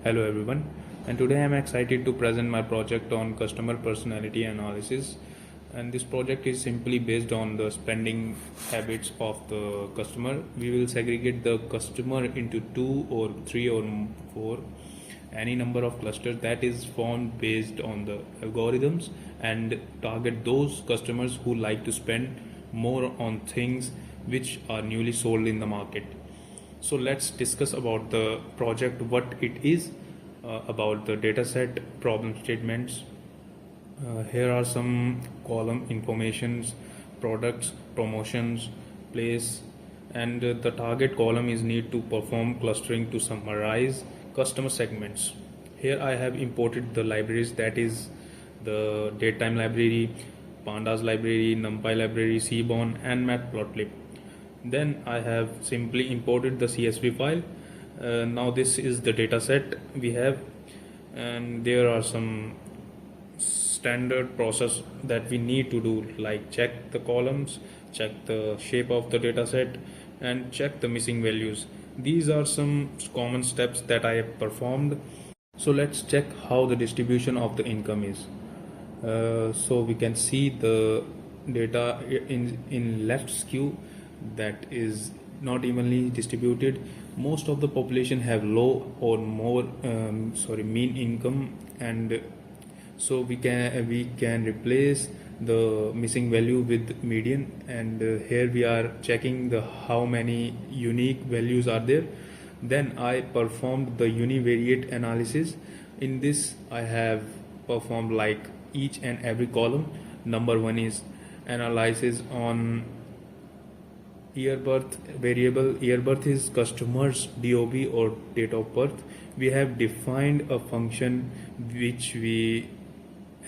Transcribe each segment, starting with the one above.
Hello everyone, and today I am excited to present my project on customer personality analysis. And this project is simply based on the spending habits of the customer. We will segregate the customer into two or three or four, any number of clusters that is formed based on the algorithms, and target those customers who like to spend more on things which are newly sold in the market. So let's discuss about the project, what it is, about the dataset, problem statements. Here are some column informations, products, promotions, place, and the target column is need to perform clustering to summarize customer segments. Here I have imported the libraries, that is the datetime library, pandas library, numpy library, seaborn, and matplotlib. Then I have simply imported the CSV file. Now this is the data set we have, and there are some standard process that we need to do, like check the columns, check the shape of the data set, and check the missing values. These are some common steps that I have performed. So let's check how the distribution of the income is. So we can see the data in left skew, that is not evenly distributed. Most of the population have low or more mean income, and so we can replace the missing value with median. And here we are checking the how many unique values are there. Then I performed the univariate analysis. In this I have performed like each and every column. Number one is analysis on year birth variable. Year birth is customers DOB or date of birth. We have defined a function which we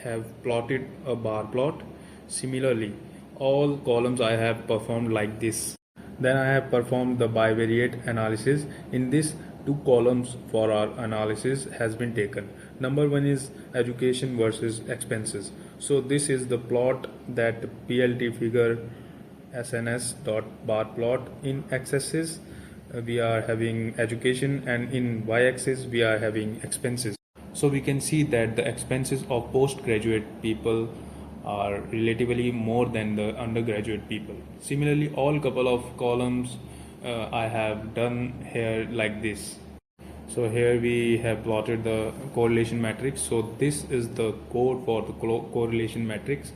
have plotted a bar plot. Similarly, all columns I have performed like this. Then I have performed the bivariate analysis. In this, two columns for our analysis has been taken. Number one is education versus expenses. So this is the plot, that PLT figure SNS dot bar plot. In x-axis we are having education, and in y-axis we are having expenses. So we can see that the expenses of postgraduate people are relatively more than the undergraduate people. Similarly, all couple of columns I have done here like this. So here we have plotted the correlation matrix. So this is the code for the correlation matrix.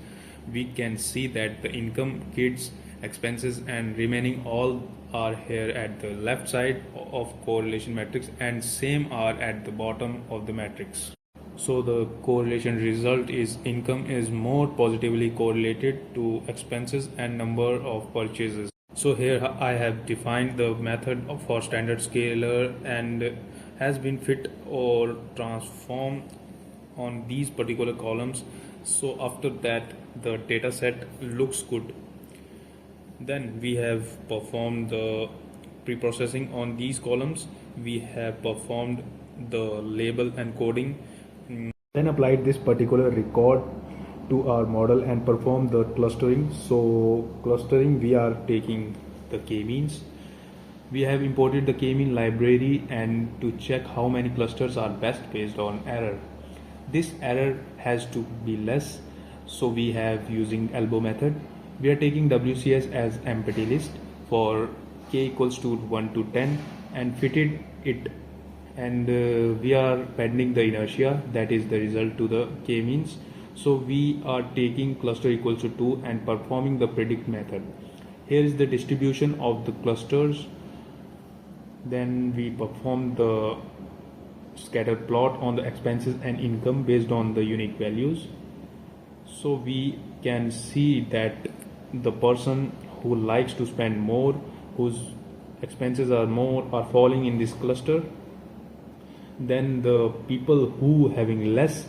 We can see that the income, kids, expenses, and remaining all are here at the left side of correlation matrix, and same are at the bottom of the matrix. So the correlation result is income is more positively correlated to expenses and number of purchases. So here I have defined the method for standard scalar and has been fit or transformed on these particular columns. So after that the data set looks good. Then we have performed the pre-processing on these columns. We have performed the label and coding. Then applied this particular record to our model and performed the clustering. So clustering, we are taking the k-means. We have imported the k-mean library and to check how many clusters are best based on error. This error has to be less, so we have using elbow method. We are taking WCS as empty list for k equals to 1 to 10 and fitted it, and we are pending the inertia, that is the result to the k-means. So we are taking cluster equals to 2 and performing the predict method. Here is the distribution of the clusters. Then we perform the scatter plot on the expenses and income based on the unique values. So we can see that the person who likes to spend more, whose expenses are more, are falling in this cluster. Then the people who having less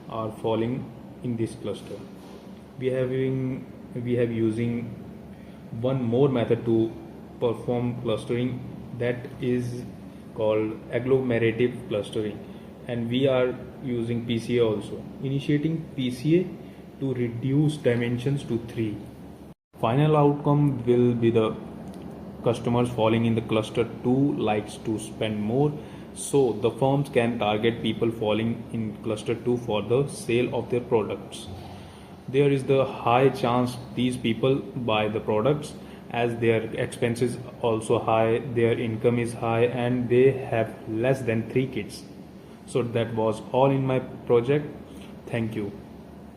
are falling in this cluster. We have using one more method to perform clustering, that is called agglomerative clustering, and we are using PCA also, initiating PCA to reduce dimensions to 3. Final outcome will be the customers falling in the cluster 2 likes to spend more. So the firms can target people falling in cluster 2 for the sale of their products. There is the high chance these people buy the products as their expenses also high, their income is high, and they have less than 3 kids. So that was all in my project. Thank you.